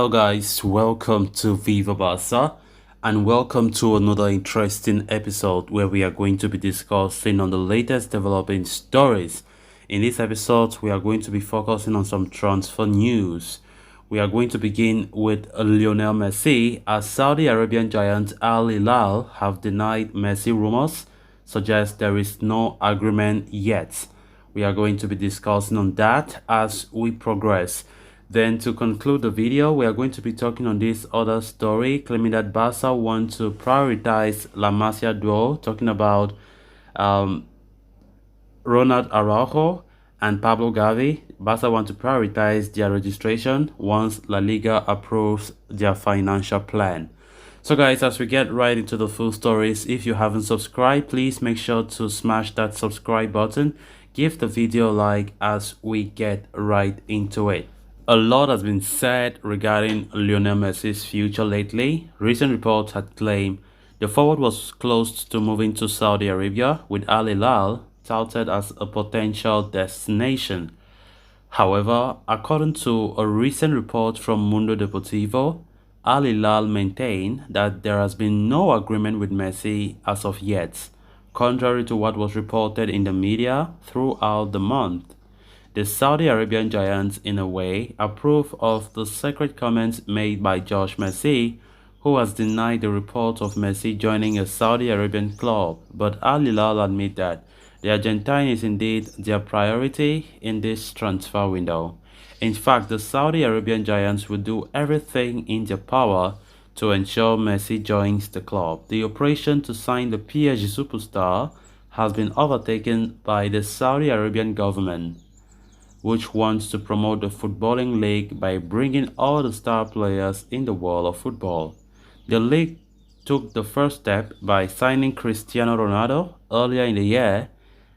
Hello guys, welcome to Viva Barca and welcome to another interesting episode where we are going to be discussing on the latest developing stories. In this episode, we are going to be focusing on some transfer news. We are going to begin with Lionel Messi as Saudi Arabian giant Al-Hilal have denied Messi rumors suggest there is no agreement yet. We are going to be discussing on that as we progress. Then to conclude the video, we are going to be talking on this other story claiming that Barca want to prioritize La Masia duo, talking about um, Ronald Araujo and Pablo Gavi. Barca want to prioritize their registration once La Liga approves their financial plan. So guys, as we get right into the full stories, if you haven't subscribed, please make sure to smash that subscribe button. Give the video a like as we get right into it. A lot has been said regarding Lionel Messi's future lately. Recent reports had claimed the forward was close to moving to Saudi Arabia, with Al-Hilal touted as a potential destination. However, according to a recent report from Mundo Deportivo, Al-Hilal maintained that there has been no agreement with Messi as of yet, contrary to what was reported in the media throughout the month. The Saudi Arabian giants, in a way, approve of the secret comments made by Josh Messi, who has denied the report of Messi joining a Saudi Arabian club, but Al-Hilal admit that the Argentine is indeed their priority in this transfer window. In fact, the Saudi Arabian giants will do everything in their power to ensure Messi joins the club. The operation to sign the PSG superstar has been overtaken by the Saudi Arabian government, which wants to promote the footballing league by bringing all the star players in the world of football. The league took the first step by signing Cristiano Ronaldo earlier in the year.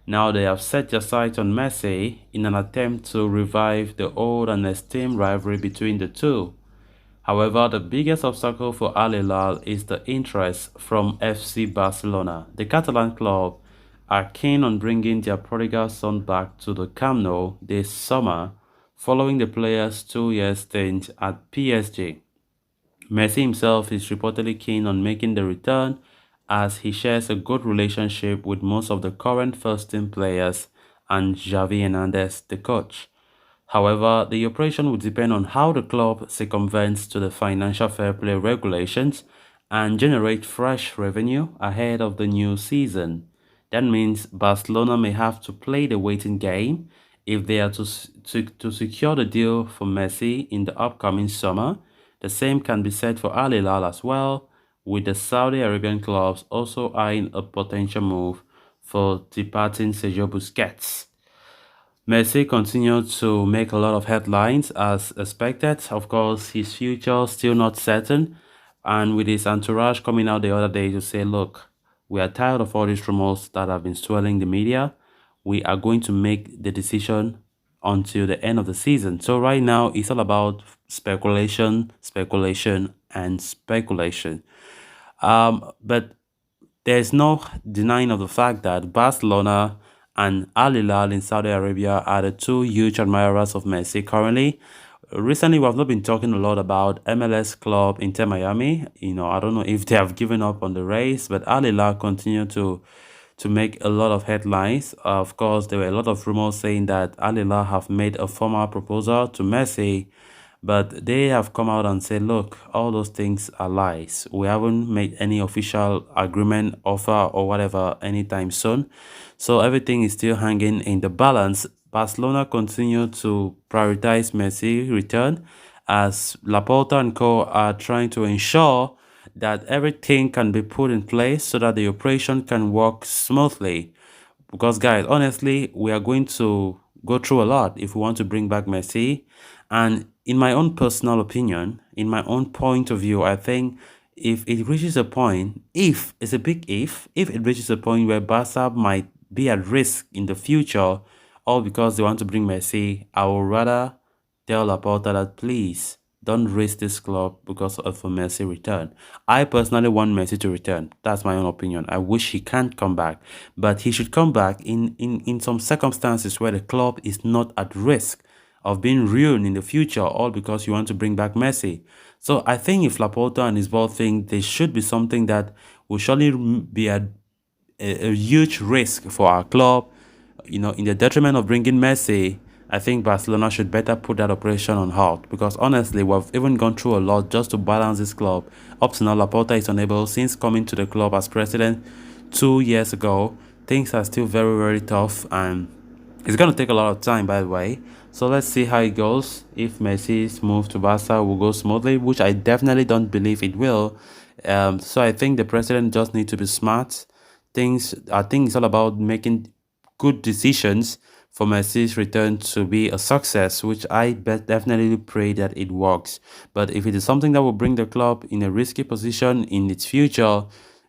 Now they have set their sights on Messi in an attempt to revive the old and esteemed rivalry between the two. However, the biggest obstacle for Al-Hilal is the interest from FC Barcelona. The Catalan club are keen on bringing their prodigal son back to the Camp Nou this summer following the player's 2-year stint at PSG. Messi himself is reportedly keen on making the return as he shares a good relationship with most of the current first-team players and Gavi Hernandez, the coach. However, the operation will depend on how the club circumvents to the financial fair play regulations and generate fresh revenue ahead of the new season. That means Barcelona may have to play the waiting game if they are to secure the deal for Messi in the upcoming summer. The same can be said for Al-Hilal as well, with the Saudi Arabian clubs also eyeing a potential move for departing Sergio Busquets. Messi continued to make a lot of headlines as expected. Of course, his future still not certain, and with his entourage coming out the other day to say, look, we are tired of all these rumors that have been swirling the media. We are going to make the decision until the end of the season. So right now, it's all about speculation, speculation, and speculation. But there's no denying of the fact that Barcelona and Al-Hilal in Saudi Arabia are the two huge admirers of Messi currently. Recently, we have not been talking a lot about MLS club Inter Miami. I don't know if they have given up on the race, but Al-Hilal continue to make a lot of headlines. Of course, there were a lot of rumors saying that Al-Hilal have made a formal proposal to Messi, but they have come out and said, look, all those things are lies. We haven't made any official agreement, offer, or whatever anytime soon. So everything is still hanging in the balance. Barcelona continue to prioritize Messi return as Laporta and co are trying to ensure that everything can be put in place so that the operation can work smoothly. Because guys, honestly, we are going to go through a lot if we want to bring back Messi. And in my own personal opinion, in my own point of view, I think if it reaches a point, if it's a big if it reaches a point where Barca might be at risk in the future, all because they want to bring Messi, I would rather tell Laporta that please don't risk this club because of a Messi return. I personally want Messi to return. That's my own opinion. I wish he can't come back, but he should come back in some circumstances where the club is not at risk of being ruined in the future, all because you want to bring back Messi. So I think if Laporta and his board think there should be something that will surely be a huge risk for our club, in the detriment of bringing Messi, I think Barcelona should better put that operation on hold because honestly, we've even gone through a lot just to balance this club. Up to now, Laporta is unable since coming to the club as president 2 years ago. Things are still very, very tough and it's going to take a lot of time, by the way. So let's see how it goes. If Messi's move to Barca will go smoothly, which I definitely don't believe it will. So I think the president just needs to be smart. I think it's all about making good decisions for Messi's return to be a success, which I definitely pray that it works. But if it is something that will bring the club in a risky position in its future,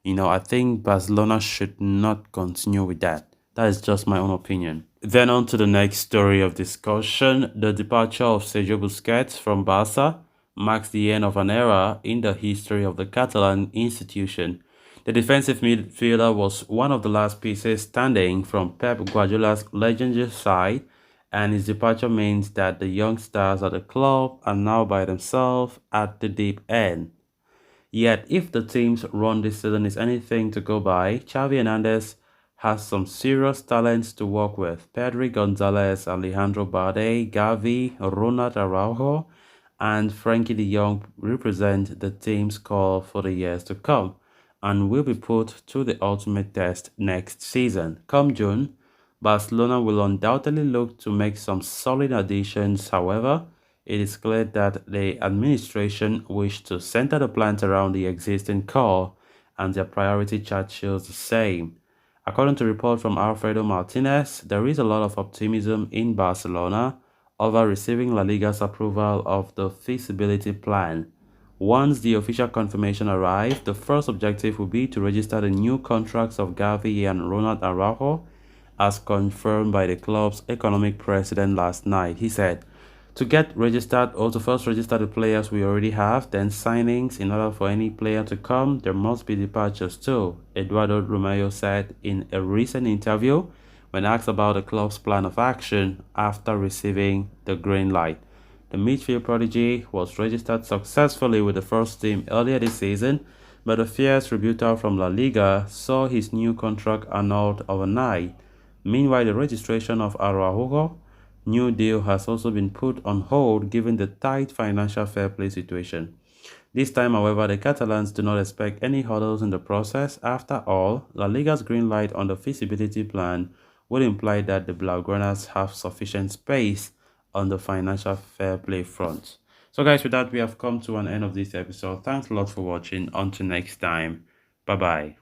I think Barcelona should not continue with that. That is just my own opinion. Then on to the next story of discussion. The departure of Sergio Busquets from Barca marks the end of an era in the history of the Catalan institution. The defensive midfielder was one of the last pieces standing from Pep Guardiola's legendary side, and his departure means that the young stars at the club are now by themselves at the deep end. Yet, if the team's run this season is anything to go by, Xavi Hernandez has some serious talents to work with. Pedri Gonzalez, Alejandro Balde, Gavi, Ronald Araujo, and Frankie de Jong represent the team's core for the years to come and will be put to the ultimate test next season. Come June, Barcelona will undoubtedly look to make some solid additions. However, it is clear that the administration wish to center the plans around the existing core, and their priority chart shows the same. According to a report from Alfredo Martinez, there is a lot of optimism in Barcelona over receiving La Liga's approval of the feasibility plan. Once the official confirmation arrives, the first objective will be to register the new contracts of Gavi and Ronald Araujo, as confirmed by the club's economic president last night. He said, to get registered or to first register the players we already have, then signings. In order for any player to come, there must be departures too, Eduardo Romeo said in a recent interview when asked about the club's plan of action after receiving the green light. The midfield prodigy was registered successfully with the first team earlier this season, but a fierce rebuttal from La Liga saw his new contract annulled overnight. Meanwhile, the registration of Araujo new deal has also been put on hold given the tight financial fair play situation. This time, however, the Catalans do not expect any hurdles in the process. After all, La Liga's green light on the feasibility plan would imply that the Blaugranas have sufficient space on the financial fair play front. So guys, with that, we have come to an end of this episode. Thanks a lot for watching. Until next time, bye bye.